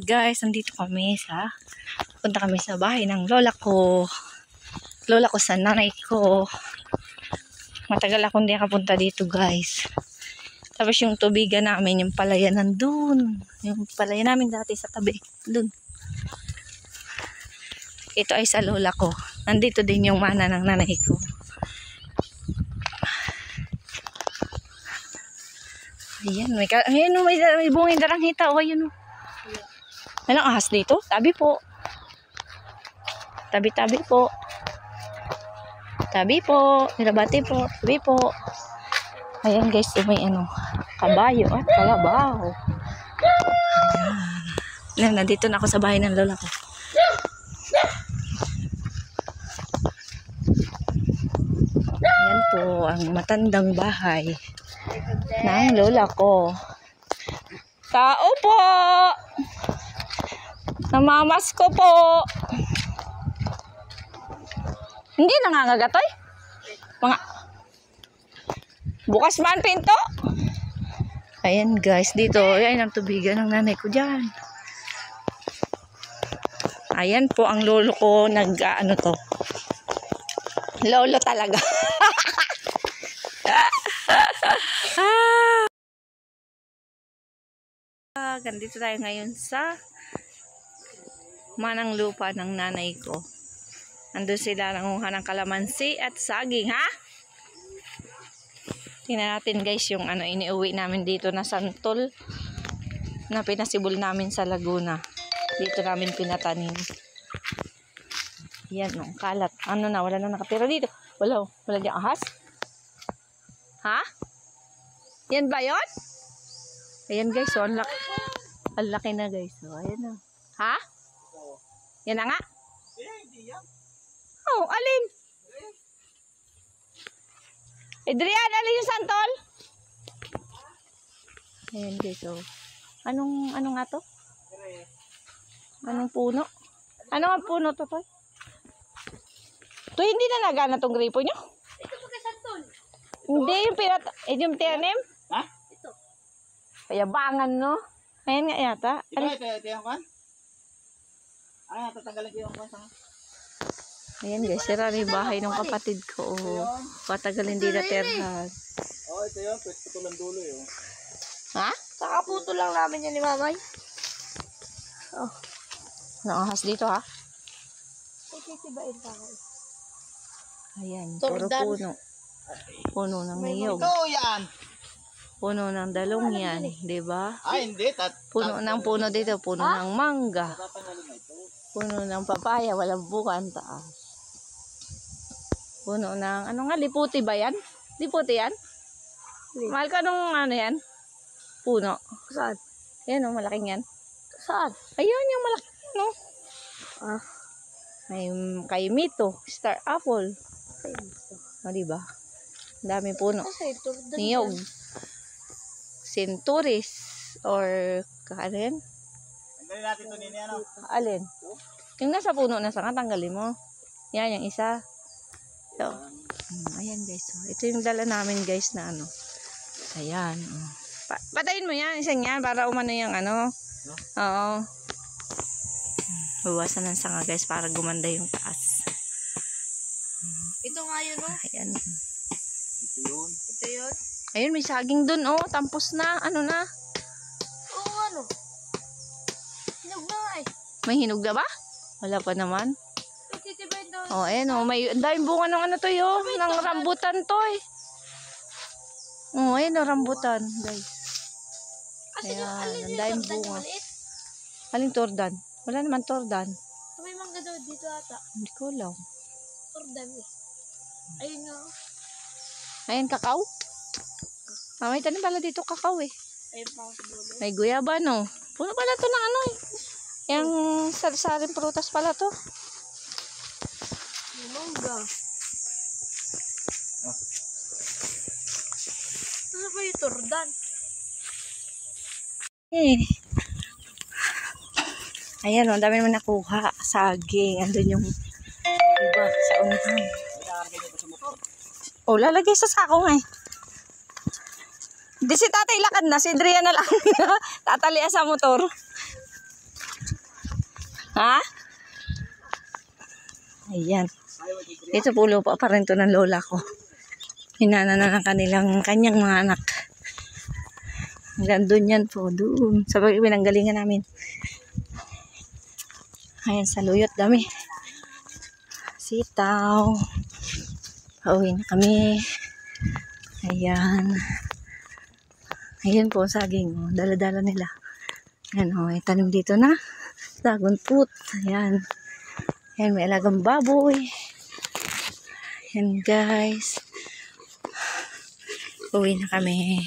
guys, nandito kami punta kami sa bahay ng lola ko. Lola ko sa nanay ko. Matagal ako hindi nakapunta dito guys. Tapos yung tubigan namin, yung palayan nandun. Yung palayan namin dati sa tabi. Dun. Ito ay sa lola ko. Nandito din yung mana ng nanay ko. Ayan, may bungin darang hita. O, ayun o. Walang ahas dito. Tabi po. Tabi-tabi po. Tabi po. Nilabati po. Tabi po. Ayan guys, may kabayo at kalabaw. Ayan. Nandito na ako sa bahay ng lola ko. Ayan po ang matandang bahay ng lola ko. Tao po! Namamas ko po! Hindi nangangagatoy? Mga bukas man pinto? Ayan guys, dito. Ayan ang tubigan ng nanay ko dyan. Ayan po ang lolo ko to. Lolo talaga. Ganito tayo ngayon sa manang lupa ng nanay ko. Andun sila nanguha ng kalamansi at saging, ha? Tingnan natin guys yung iniuwi namin dito na santol na pinasibol namin sa Laguna. Dito namin pinatanim. Yan o, kalat. Wala na nakatira dito. Wala diyang ahas. Ha? Yan ba yun? Ayan guys, so ang laki na guys. So, ayan na. Ha? Yan na nga? Oh, alin? Adrian, alin yung santol? Ayan guys, so. Anong nga to? Anong puno? Ano ang puno to? To hindi na nagana tong gripo nyo? Ito pa kay santol. Hindi, yung tinanim? Ha? Ito. Payabangan, no? Ayan nga yata. Ito yung kwan? Ay, tatanggalin ko yung kwan sa. Ayan guys, sira na yung bahay ng kapatid ko. Patagal hindi na terhan. Oh, ito yun. Putulan dulo yun. Ha? Kakaputo lang namin yan ni mamay. Oh. Nakahas dito ha? Sisibain pa ako. Ayan, puro puno. Puno ng niyog. Ito yan. Puno ng dalong yan, di ba? Ay, hindi. Puno ng puno dito, puno ng mangga. Puno ng papaya, walang buka ang taas. Puno ng, liputi ba yan? Liputi yan? Mahal ka nung yan? Puno. Saan? Yan o, malaking yan. Saan? Ayun, yung malaki, no? May kaimito, star apple. O, diba? Dami puno. Niyog. Centuries. Or, ano yan? Tanggalin natin ito nini, ano? Alin? Yung nasa puno na sanga, tanggalin mo. Yan, yung isa. So, ayan guys. So, ito yung dala namin guys na Ayan. Patayin mo yan, isang yan, para umano yung Oo. Bawasan ng sanga guys, para gumanda yung taas. Ito nga yun, no? Ayan. Ito yun. Ito yun. Ayun, may saging dun, tampos na, na. Oo, hinog na nga eh. May hinog na ba? Wala pa naman. Titibayin daw. Oh, ayan may daming bunga ng to ng rambutan to Oh, ayan rambutan, guys. Ayan, ang daming bunga. Aling tordan? Wala naman tordan. May mangga daw dito ata. Hindi ko alam. Tordan eh. Ayun nga. Ayan, kakao? May tanim pala dito kakao eh. Ayun pa ako sa dulo. May guyaba, no? Puno pala to ng yung sari-saring prutas pala to. Mangga. Ano ba yung tordan? Ayan, ang dami naman nakuha. Saging. Andun yung iba sa unahan. Lalagay sa sako nga eh. Di si tatay lakad na. Si Adrian na lang. Tatalian sa motor. Ha? Ayan. Ito po lupa pa rin to ng lola ko. Hinana na ng kanyang mga anak. Hanggang doon yan po, doon. Sa pinanggalingan namin. Ayan, saluyot dami. Sitaw. Pauwi na kami. Ayan. Ayan po, saging. Oh. Dala-dala nila. Ayan, oh, may tanim dito na. Dragon fruit. Ayan. Ayan, may alagang baboy. Ayan, guys. Uwi na kami.